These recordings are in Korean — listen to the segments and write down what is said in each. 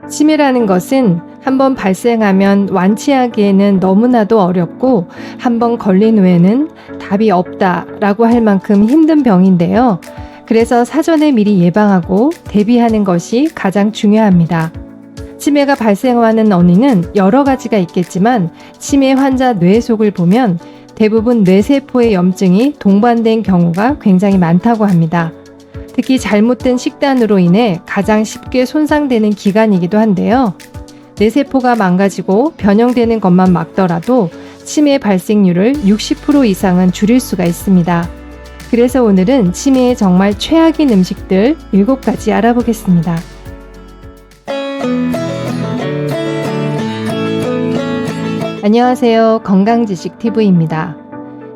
치매라는 것은 한번 발생하면 완치하기에는 너무나도 어렵고 한번 걸린 후에는 답이 없다라고 할 만큼 힘든 병인데요. 그래서 사전에 미리 예방하고 대비하는 것이 가장 중요합니다. 치매가 발생하는 원인은 여러 가지가 있겠지만 치매 환자 뇌 속을 보면 대부분 뇌세포의 염증이 동반된 경우가 굉장히 많다고 합니다. 특히 잘못된 식단으로 인해 가장 쉽게 손상되는 기간이기도 한데요. 뇌세포가 망가지고 변형되는 것만 막더라도 치매 발생률을 60% 이상은 줄일 수가 있습니다. 그래서 오늘은 치매에 정말 최악인 음식들 7가지 알아보겠습니다. 안녕하세요. 건강지식TV입니다.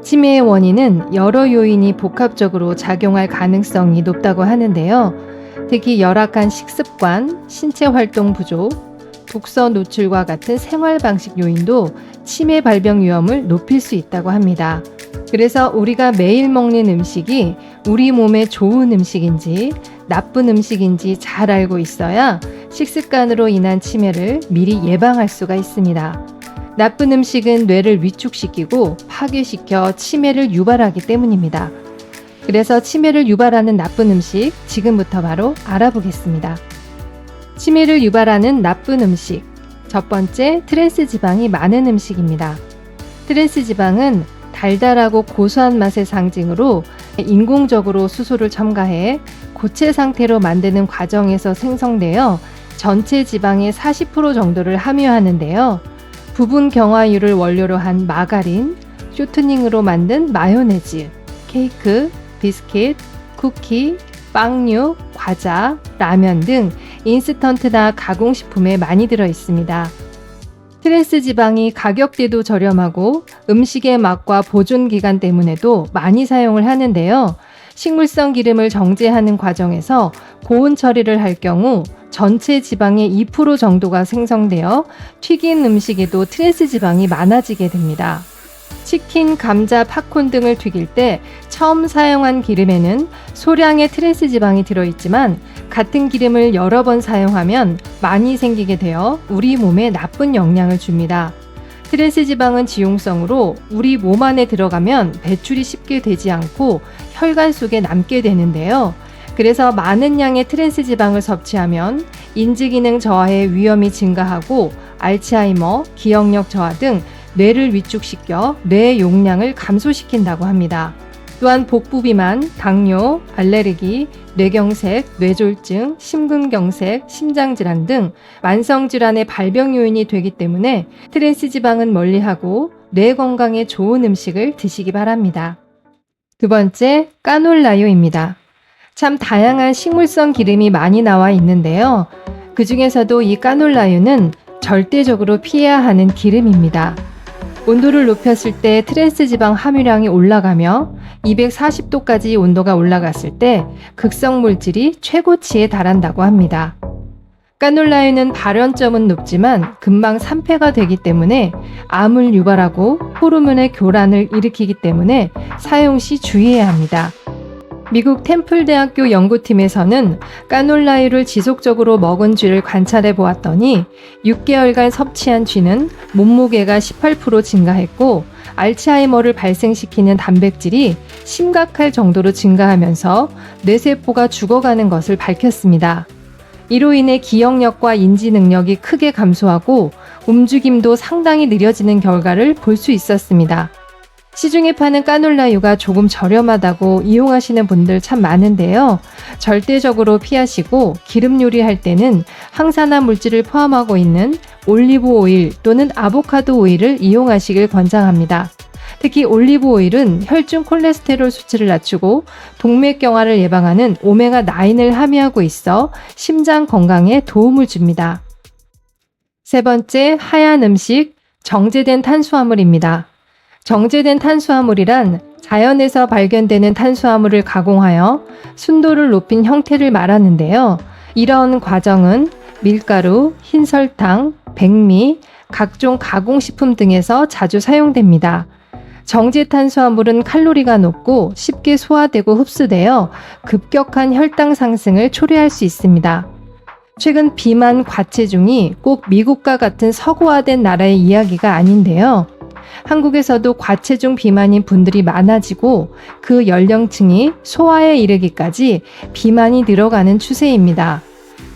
치매의 원인은 여러 요인이 복합적으로 작용할 가능성이 높다고 하는데요. 특히 열악한 식습관, 신체 활동 부족, 독서 노출과 같은 생활 방식 요인도 치매 발병 위험을 높일 수 있다고 합니다. 그래서 우리가 매일 먹는 음식이 우리 몸에 좋은 음식인지 나쁜 음식인지 잘 알고 있어야 식습관으로 인한 치매를 미리 예방할 수가 있습니다. 나쁜 음식은 뇌를 위축시키고 파괴시켜 치매를 유발하기 때문입니다. 그래서 치매를 유발하는 나쁜 음식 지금부터 바로 알아보겠습니다. 치매를 유발하는 나쁜 음식. 첫 번째, 트랜스지방이 많은 음식입니다. 트랜스지방은 달달하고 고소한 맛의 상징으로 인공적으로 수소를 첨가해 고체 상태로 만드는 과정에서 생성되어 전체 지방의 40% 정도를 함유하는데요. 부분 경화유를 원료로 한 마가린, 쇼트닝으로 만든 마요네즈, 케이크, 비스킷, 쿠키, 빵류, 과자, 라면 등 인스턴트나 가공식품에 많이 들어 있습니다. 트랜스지방이 가격대도 저렴하고 음식의 맛과 보존 기간 때문에도 많이 사용을 하는데요. 식물성 기름을 정제하는 과정에서 고온 처리를 할 경우 전체 지방의 2% 정도가 생성되어 튀긴 음식에도 트랜스지방이 많아지게 됩니다. 치킨, 감자, 팝콘 등을 튀길 때 처음 사용한 기름에는 소량의 트랜스지방이 들어있지만 같은 기름을 여러 번 사용하면 많이 생기게 되어 우리 몸에 나쁜 영향을 줍니다. 트랜스지방은 지용성으로 우리 몸 안에 들어가면 배출이 쉽게 되지 않고 혈관 속에 남게 되는데요. 그래서 많은 양의 트랜스지방을 섭취하면 인지기능 저하의 위험이 증가하고 알츠하이머, 기억력 저하 등 뇌를 위축시켜 뇌 용량을 감소시킨다고 합니다. 또한 복부비만, 당뇨, 알레르기, 뇌경색, 뇌졸중, 심근경색, 심장질환 등 만성질환의 발병 요인이 되기 때문에 트랜스지방은 멀리하고 뇌 건강에 좋은 음식을 드시기 바랍니다. 두 번째, 까놀라유입니다. 참 다양한 식물성 기름이 많이 나와 있는데요. 그 중에서도 이 까놀라유는 절대적으로 피해야 하는 기름입니다. 온도를 높였을 때 트랜스지방 함유량이 올라가며 240도까지 온도가 올라갔을 때 극성 물질이 최고치에 달한다고 합니다. 까놀라유는 발연점은 높지만 금방 산패가 되기 때문에 암을 유발하고 호르몬의 교란을 일으키기 때문에 사용 시 주의해야 합니다. 미국 템플대학교 연구팀에서는 까놀라유를 지속적으로 먹은 쥐를 관찰해 보았더니 6개월간 섭취한 쥐는 몸무게가 18% 증가했고 알츠하이머를 발생시키는 단백질이 심각할 정도로 증가하면서 뇌세포가 죽어가는 것을 밝혔습니다. 이로 인해 기억력과 인지 능력이 크게 감소하고 움직임도 상당히 느려지는 결과를 볼 수 있었습니다. 시중에 파는 까놀라유가 조금 저렴하다고 이용하시는 분들 참 많은데요. 절대적으로 피하시고 기름 요리할 때는 항산화 물질을 포함하고 있는 올리브 오일 또는 아보카도 오일을 이용하시길 권장합니다. 특히 올리브 오일은 혈중 콜레스테롤 수치를 낮추고 동맥경화를 예방하는 오메가9을 함유하고 있어 심장 건강에 도움을 줍니다. 세 번째, 하얀 음식, 정제된 탄수화물입니다. 정제된 탄수화물이란 자연에서 발견되는 탄수화물을 가공하여 순도를 높인 형태를 말하는데요. 이런 과정은 밀가루, 흰설탕, 백미, 각종 가공식품 등에서 자주 사용됩니다. 정제 탄수화물은 칼로리가 높고 쉽게 소화되고 흡수되어 급격한 혈당 상승을 초래할 수 있습니다. 최근 비만 과체중이 꼭 미국과 같은 서구화된 나라의 이야기가 아닌데요. 한국에서도 과체중 비만인 분들이 많아지고 그 연령층이 소아에 이르기까지 비만이 늘어가는 추세입니다.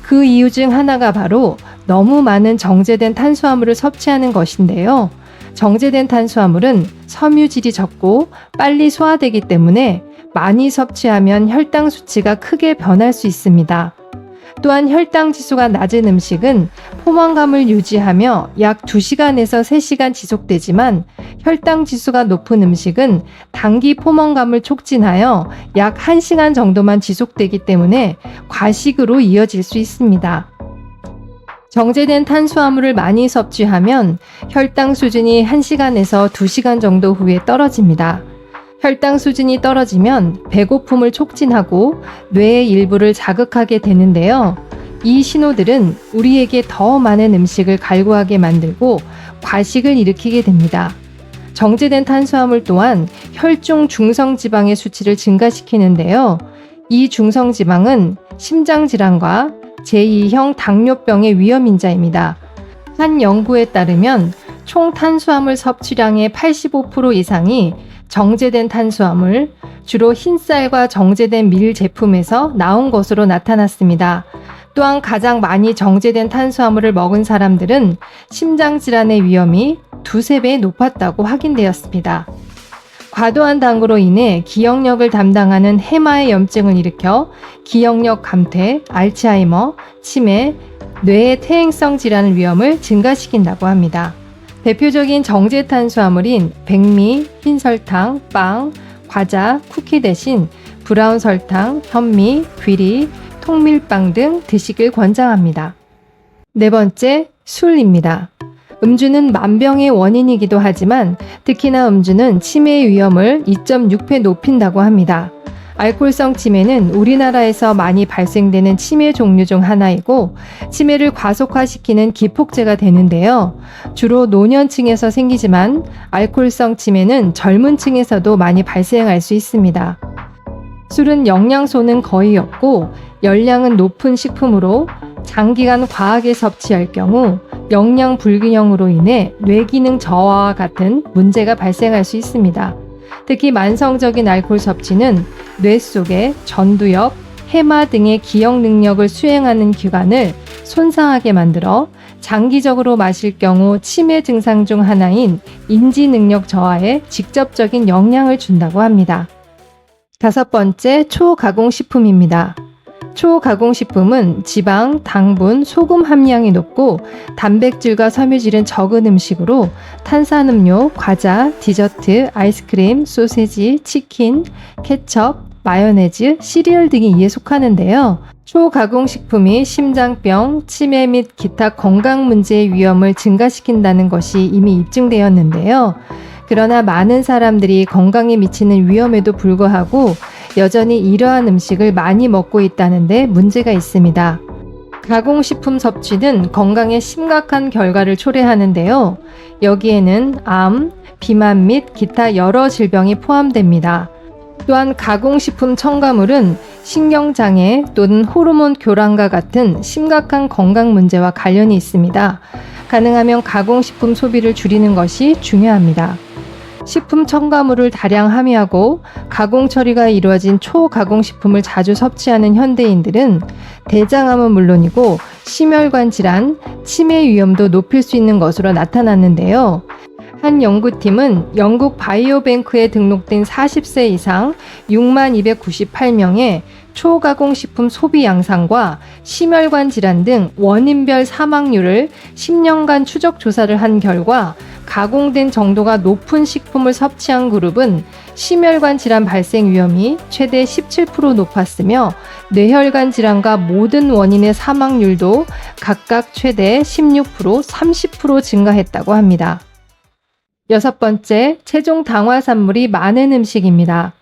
그 이유 중 하나가 바로 너무 많은 정제된 탄수화물을 섭취하는 것인데요. 정제된 탄수화물은 섬유질이 적고 빨리 소화되기 때문에 많이 섭취하면 혈당 수치가 크게 변할 수 있습니다. 또한 혈당 지수가 낮은 음식은 포만감을 유지하며 약 2시간에서 3시간 지속되지만 혈당 지수가 높은 음식은 단기 포만감을 촉진하여 약 1시간 정도만 지속되기 때문에 과식으로 이어질 수 있습니다. 정제된 탄수화물을 많이 섭취하면 혈당 수준이 1시간에서 2시간 정도 후에 떨어집니다. 혈당 수준이 떨어지면 배고픔을 촉진하고 뇌의 일부를 자극하게 되는데요. 이 신호들은 우리에게 더 많은 음식을 갈구하게 만들고 과식을 일으키게 됩니다. 정제된 탄수화물 또한 혈중 중성지방의 수치를 증가시키는데요. 이 중성지방은 심장질환과 제2형 당뇨병의 위험인자입니다. 한 연구에 따르면 총 탄수화물 섭취량의 85% 이상이 정제된 탄수화물, 주로 흰쌀과 정제된 밀 제품에서 나온 것으로 나타났습니다. 또한 가장 많이 정제된 탄수화물을 먹은 사람들은 심장질환의 위험이 2~3배 높았다고 확인되었습니다. 과도한 당으로 인해 기억력을 담당하는 해마의 염증을 일으켜 기억력 감퇴, 알츠하이머, 치매, 뇌의 퇴행성 질환 위험을 증가시킨다고 합니다. 대표적인 정제 탄수화물인 백미, 흰설탕, 빵, 과자, 쿠키 대신 브라운 설탕, 현미, 귀리, 통밀빵 등 드시길 권장합니다. 네 번째, 술입니다. 음주는 만병의 원인이기도 하지만 특히나 음주는 치매의 위험을 2.6배 높인다고 합니다. 알코올성 치매는 우리나라에서 많이 발생되는 치매 종류 중 하나이고 치매를 과속화시키는 기폭제가 되는데요. 주로 노년층에서 생기지만 알코올성 치매는 젊은 층에서도 많이 발생할 수 있습니다. 술은 영양소는 거의 없고 열량은 높은 식품으로 장기간 과하게 섭취할 경우 영양 불균형으로 인해 뇌기능 저하와 같은 문제가 발생할 수 있습니다. 특히 만성적인 알코올 섭취는 뇌 속의 전두엽, 해마 등의 기억 능력을 수행하는 기관을 손상하게 만들어 장기적으로 마실 경우 치매 증상 중 하나인 인지 능력 저하에 직접적인 영향을 준다고 합니다. 다섯 번째, 초가공식품입니다. 초가공식품은 지방, 당분, 소금 함량이 높고 단백질과 섬유질은 적은 음식으로 탄산음료, 과자, 디저트, 아이스크림, 소세지, 치킨, 케첩, 마요네즈, 시리얼 등이 이에 속하는데요. 초가공식품이 심장병, 치매 및 기타 건강 문제의 위험을 증가시킨다는 것이 이미 입증되었는데요. 그러나 많은 사람들이 건강에 미치는 위험에도 불구하고 여전히 이러한 음식을 많이 먹고 있다는 데 문제가 있습니다. 가공식품 섭취는 건강에 심각한 결과를 초래하는데요. 여기에는 암, 비만 및 기타 여러 질병이 포함됩니다. 또한 가공식품 첨가물은 신경장애 또는 호르몬 교란과 같은 심각한 건강 문제와 관련이 있습니다. 가능하면 가공식품 소비를 줄이는 것이 중요합니다. 식품 첨가물을 다량 함유하고 가공 처리가 이루어진 초가공식품을 자주 섭취하는 현대인들은 대장암은 물론이고 심혈관 질환, 치매 위험도 높일 수 있는 것으로 나타났는데요. 한 연구팀은 영국 바이오뱅크에 등록된 40세 이상 6298명의 초가공식품 소비 양상과 심혈관 질환 등 원인별 사망률을 10년간 추적 조사를 한 결과 가공된 정도가 높은 식품을 섭취한 그룹은 심혈관 질환 발생 위험이 최대 17% 높았으며 뇌혈관 질환과 모든 원인의 사망률도 각각 최대 16%, 30% 증가했다고 합니다. 여섯 번째, 체중 당화산물이 많은 음식입니다.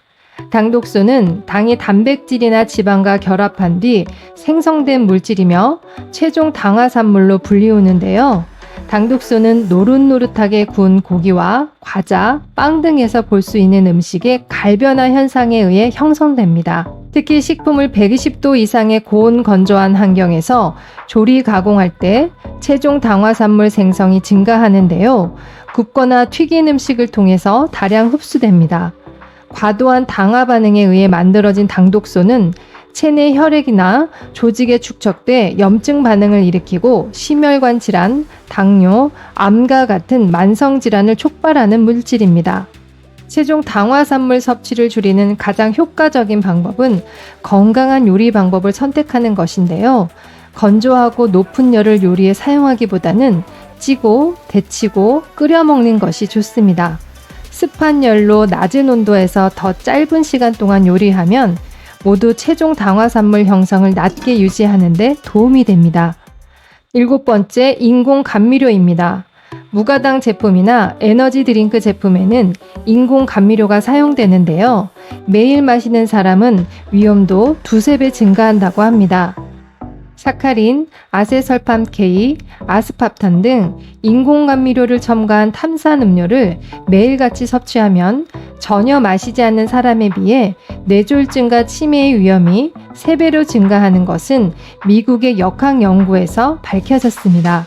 당독소는 당이 단백질이나 지방과 결합한 뒤 생성된 물질이며 최종 당화산물로 불리우는데요. 당독소는 노릇노릇하게 구운 고기와 과자, 빵 등에서 볼 수 있는 음식의 갈변화 현상에 의해 형성됩니다. 특히 식품을 120도 이상의 고온 건조한 환경에서 조리 가공할 때 체중 당화산물 생성이 증가하는데요. 굽거나 튀긴 음식을 통해서 다량 흡수됩니다. 과도한 당화 반응에 의해 만들어진 당독소는 체내 혈액이나 조직에 축적돼 염증 반응을 일으키고 심혈관 질환, 당뇨, 암과 같은 만성 질환을 촉발하는 물질입니다. 최종 당화산물 섭취를 줄이는 가장 효과적인 방법은 건강한 요리 방법을 선택하는 것인데요. 건조하고 높은 열을 요리에 사용하기보다는 찌고, 데치고, 끓여 먹는 것이 좋습니다. 습한 열로 낮은 온도에서 더 짧은 시간 동안 요리하면 모두 체중 당화산물 형성을 낮게 유지하는 데 도움이 됩니다. 7번째, 인공 감미료입니다. 무가당 제품이나 에너지 드링크 제품에는 인공 감미료가 사용되는데요. 매일 마시는 사람은 위험도 2~3배 증가한다고 합니다. 사카린, 아세설팜 K, 아스파탐 등 인공 감미료를 첨가한 탄산음료를 매일같이 섭취하면 전혀 마시지 않는 사람에 비해 뇌졸중과 치매의 위험이 3배로 증가하는 것은 미국의 역학 연구에서 밝혀졌습니다.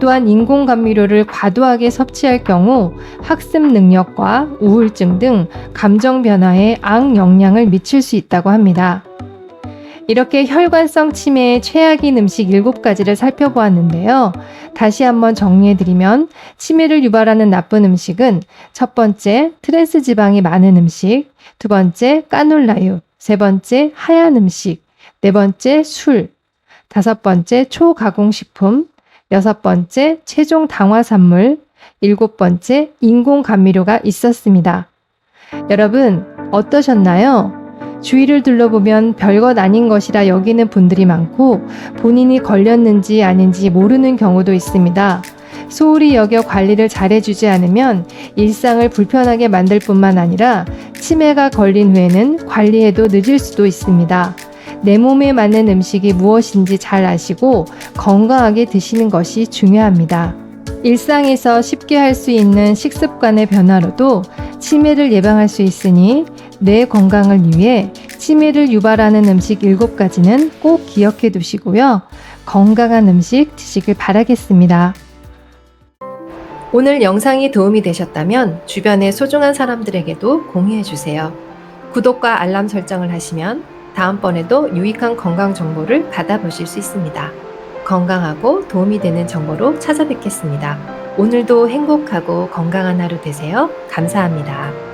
또한 인공 감미료를 과도하게 섭취할 경우 학습 능력과 우울증 등 감정 변화에 악영향을 미칠 수 있다고 합니다. 이렇게 혈관성 치매의 최악인 음식 7가지를 살펴보았는데요. 다시 한번 정리해드리면 치매를 유발하는 나쁜 음식은 첫 번째, 트랜스 지방이 많은 음식, 두 번째, 까놀라유, 세 번째, 하얀 음식, 네 번째, 술, 다섯 번째, 초가공식품, 여섯 번째, 체중 당화산물, 7번째, 인공 감미료가 있었습니다. 여러분, 어떠셨나요? 주위를 둘러보면 별것 아닌 것이라 여기는 분들이 많고 본인이 걸렸는지 아닌지 모르는 경우도 있습니다. 소홀히 여겨 관리를 잘해주지 않으면 일상을 불편하게 만들 뿐만 아니라 치매가 걸린 후에는 관리해도 늦을 수도 있습니다. 내 몸에 맞는 음식이 무엇인지 잘 아시고 건강하게 드시는 것이 중요합니다. 일상에서 쉽게 할 수 있는 식습관의 변화로도 치매를 예방할 수 있으니 뇌 건강을 위해 치매를 유발하는 음식 7가지는 꼭 기억해 두시고요. 건강한 음식 드시길 바라겠습니다. 오늘 영상이 도움이 되셨다면 주변의 소중한 사람들에게도 공유해 주세요. 구독과 알람 설정을 하시면 다음번에도 유익한 건강 정보를 받아보실 수 있습니다. 건강하고 도움이 되는 정보로 찾아뵙겠습니다. 오늘도 행복하고 건강한 하루 되세요. 감사합니다.